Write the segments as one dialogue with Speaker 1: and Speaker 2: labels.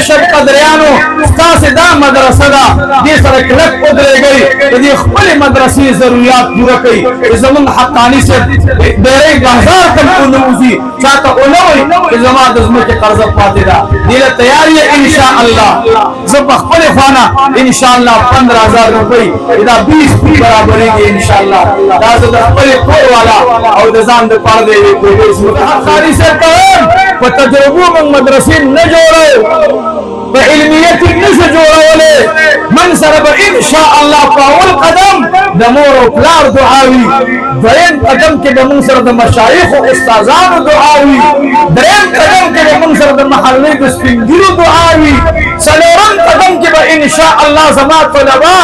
Speaker 1: شب قدریانو ستاسې دا مدرسه ده دې سره کلک ودرېږئ د دې خپلې مدرسې ضروريات پوره کړئ زمونږ حقاني صاحب ډېرې بازار ته ونوځي چاته ونه وایي چې زما د ځمکې قرضه پاتې ده دې له تیار یې انشاءالله زه په خپلې خوا نه انشاءالله 15,000 روپۍ دا 20 برابرېږي انشاءالله دا زه د خپلې کور والا او د ځان دپاره د یوې کوټې ځمکه حقاني صاحب کوم په تجربو موږ مدرسې نه جوړو په علمیت نشو جوړولې من سره به انشاءالله په اول قدم د مور او پلار دعاوي دویم قدم کې به موږ سره د مشایخ او استادانو دعاوي دریم قدم کې به موږ سره د محلې د سپینګیرو دعاوي څلورم قدم کې به انشاءالله زما طلبا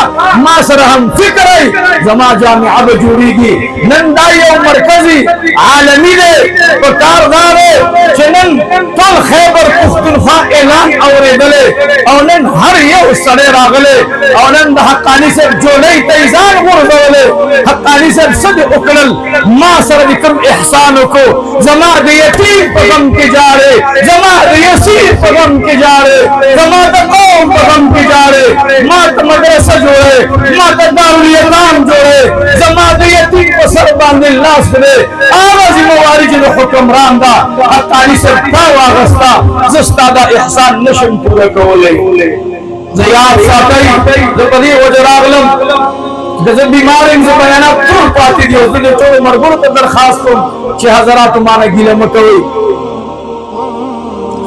Speaker 1: ما سره هم فکرای زما جامعه به جوړیږي نن دا یو مرکزي عالمي دی په کار دا دی چې نن ټول خیبر پښتونخوا اعلان اورېدلی او نن هر یو سړی راغلی او نن د حقاني صاحب جولۍ ته یې ځان غورځولی حقاني صاحب څه دې وکړل ما سره دې کوم احسان وکړو زما د یتیم په غم کې جاړې زما د یسیر په غم کې جاړې زما د قوم په غم کې جاړې ما ته مدرسه جوړې ما ته دارالایتام جوړې زما د یتیم په سر باندې لاس کړې هغه ذمهواري چې د حکمران ده حقاني صاحب تا واغسته زه ستا دا احسان نشم پوره کولی زه یاد ساتئ زه په دې وجه راغلم چې زه بیمار یم زه بیانات ټول پاتې دي او زه د ټولو ملګرو ته درخواست کوم چې حضراتو مانه ګیله مه کوئ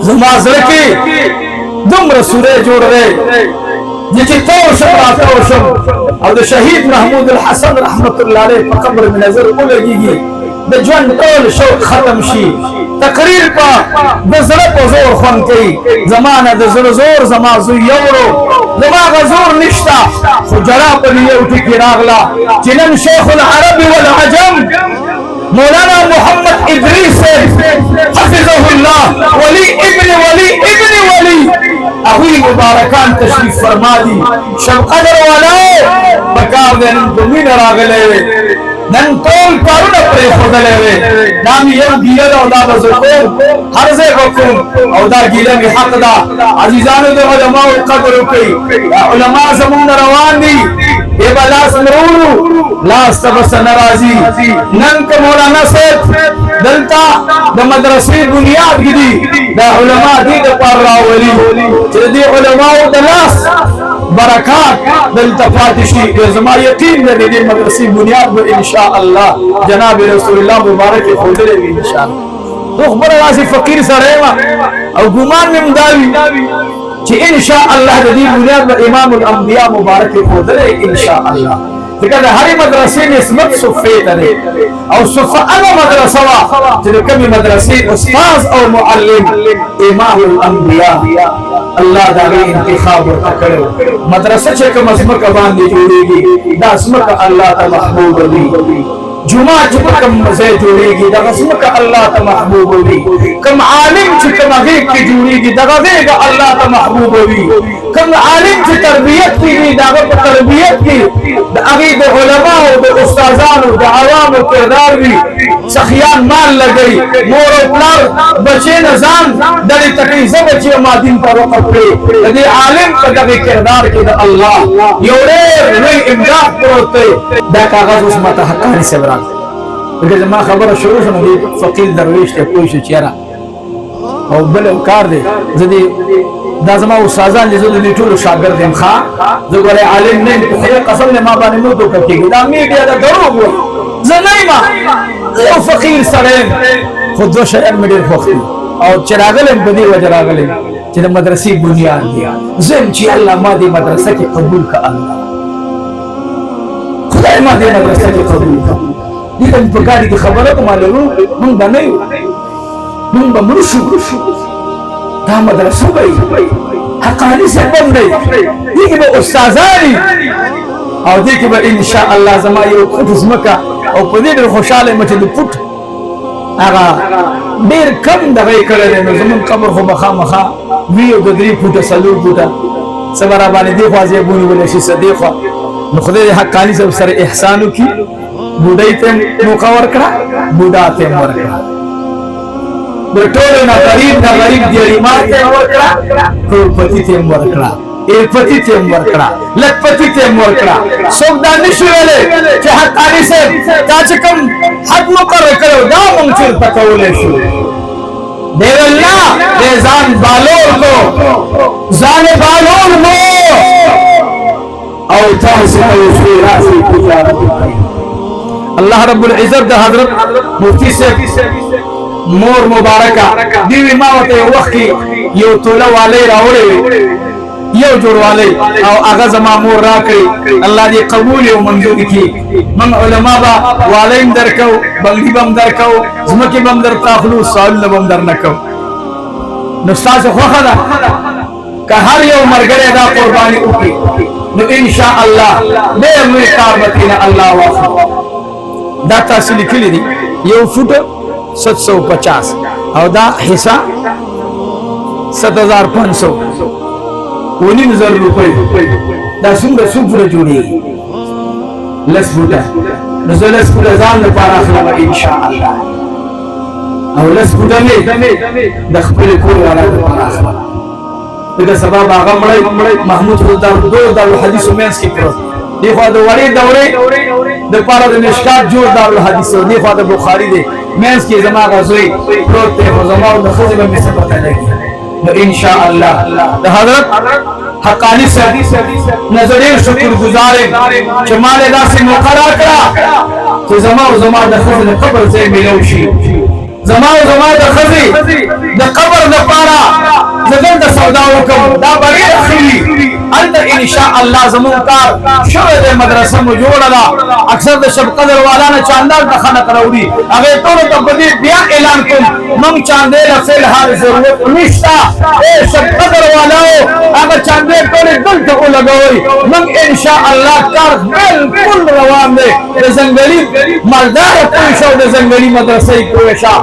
Speaker 1: زما زړه کې دومره سوری جوړ دی چې تور شم راتور شم او د شهید محمود الحسن رحمت الله علیه په قبر مې نظر ولګېږي د ژوند ټول شوق ختم شي تقریر په د زړه په زور خوند کوي زما نه د زړه زور زما زوی یورو زما هغه زور نشته خو جړه په دې یو ټکي راغله چې نن شیخ العرب والعجم مولانا محمد ادریس حفظه الله ولی ابن ولی اهوی مبارکان تشریف فرما دی شب قدر والاو پکار دی نن په مینه راغلی نن ټول کارونه پرېښودلی وې دا مې یو ګیله ده او دا به زه کوم هر ځای به کوم او دا ګیله مې حق ده عزیزانو د علماو قدر وکړئ دا علما زموږ نه روان دي ای به لاس مرولو لاس ته به څه نه راځي نن که مولانا صاحب دلته د مدرسې بنیاد ږدي دا علما دې دپاره راولي چې د دې علماو د لاس برکات دلته پاتې شي زما یقین دی د دې مدرسې بنیاد به انشاءالله جناب رسول الله مبارک ښودلی وي انشاءالله زه خبره داسې فقیر سړی یم او ګمان مې هم دا وي چې انشاءالله د دې بنیاد به امام الانبیا مبارک ښودلی انشاءالله ځکه د هرې مدرسې نسبت صفې ته دی او صفه هغه مدرسه وه چې د کومې مدرسې استاذ او معلم امام الانبیا الله دا غي انتخاب ورته کړو مدرسه چې کوم ځمکه باندې جوړېږي دا ځمکه الله ته محبوب وي جمعه چې کوم ځای جوړېږي دا ځمکه الله ته محبوب وي کوم عالم چې کوم هغه کې جوړېږي دا هغه الله ته محبوب وي کوم عالم چې تربیت کوي دا په تربیت کې د هغه د علماء او د استادانو د عوامو کردار وي سخیان مال لګي مور او پلار بچي نه ځان دغه تکلیف بچي ما دین پر وقف کړي د عالم په دغه کردار کې د الله یو لوی امداد پروت دا کاغذ اوس ماته حقاني صبر دغه ما خبره شروع شوه دی فقیر درویش ته کوئی شو چیرې او بل کار دی زدي دا زما استادان دي زه د ټول شاګرد یم ښا زه ګورې عالم نه په خیر قسم نه ما باندې نو دوکه کېږي دا میډیا دا دروغ وایي زه نه یم یو فقیر سړی خو دوه شیان مې ډېر خوښ دي او چې راغلم په دې وجه راغلم چې د مدرسې بنیاد دی زه چې الله ما دې مدرسه کې قبول کړه الله خدای ما دې مدرسه کې قبول کړه دې په ګاډي کې خبره کوم لرو مونږ نه یو مونږ به مړ شو دا مدرسه وي حقاني صاحب دی دې کې به استادان او دې کې به ان شاء الله زما یو پټ ځمکه او په دې ډېر خوشاله یم چې د پټ هغه ډېر کم دغه یې کړی دی نو زمونږ قبر خو به خامخا وي او د 3 فوټه 4 فوټه څه به راباندې دې خوا ځای ونیولی شي څه دې خوا نو خدای دې حقاني صاحب سره احسان وکړي بوډۍ ته موقع ورکړه بوډا ته ورکړه د ټولو نه غریب نه غریب دیریما ته ورکړه کروڑپتی ته ورکړه ایرپتی ته ورکړه لکپتی ته ورکړه څوک دا نشي ویلی چې حقاني صاحب تا چې کوم حد مقرر کړی دا موږ چېرته کولی شو دی ویل نه دی ځان بالور کو ځان بالور مو او تاسو ته وشوي راسئ تجارت وکړئ الله رب العزت د حضرت مفتی صاحب مور مبارکه دیوی ما ورته یو وخت کې یو توله والی راوړی یو جوړ والی او هغه زما مور راکړي الله دې قبول او منظور کړي من علما به والی هم درکو بنګړي به هم درکو ځمکې به هم درته اخلو سوالونه به هم درنه کوو نو ستاسو خوښه ده که هر یو ملګری دا قرباني وکړي نو انشاء الله ډېر لوی کار به ترېنه الله واخلي دا تاسو لیکلي دي یو فوټ 750 او دا حصہ 7500 19,000 روپے دا څومره فوټه جوړیږي لس فوټه نو زه لس فوټه ځان لپاره اخلم انشاء الله او لس فوټه مې د خپل کور والا لپاره اخلم دغه سبب هغه مړی محمود خدار دو دارالحدیث مینس کې پروت دی خو د وړې دورې د پاره د مشکات جوړ دارالحدیث دی خو د بخاری دی مینس کې زما غزوی پروت دی خو زما د خزې به مې څه پته لګي نو انشاء الله د حضرت حقانی صاحب نظرین شکر گزار چې مال داسې موقع راکړه چې زما د خزې د قبر ځای ملو شي زما د خزې د قبر لپاره زګر د سودا وکم دا بغیر خلی انت ان شاء الله زمون کار شوه د مدرسه مو جوړه ده اکثر د شب قدر والا نه چاندار د خلق راوړي هغه ټول ته بدی بیا اعلان کوم من چاندې له فل حال ضرورت نشتا اے شب قدر والا هغه چاندې ټول دلته ولګوي من ان شاء الله کار بالکل روان دی د زنګلی مالدار کوئی شو د زنګلی مدرسې کوي شا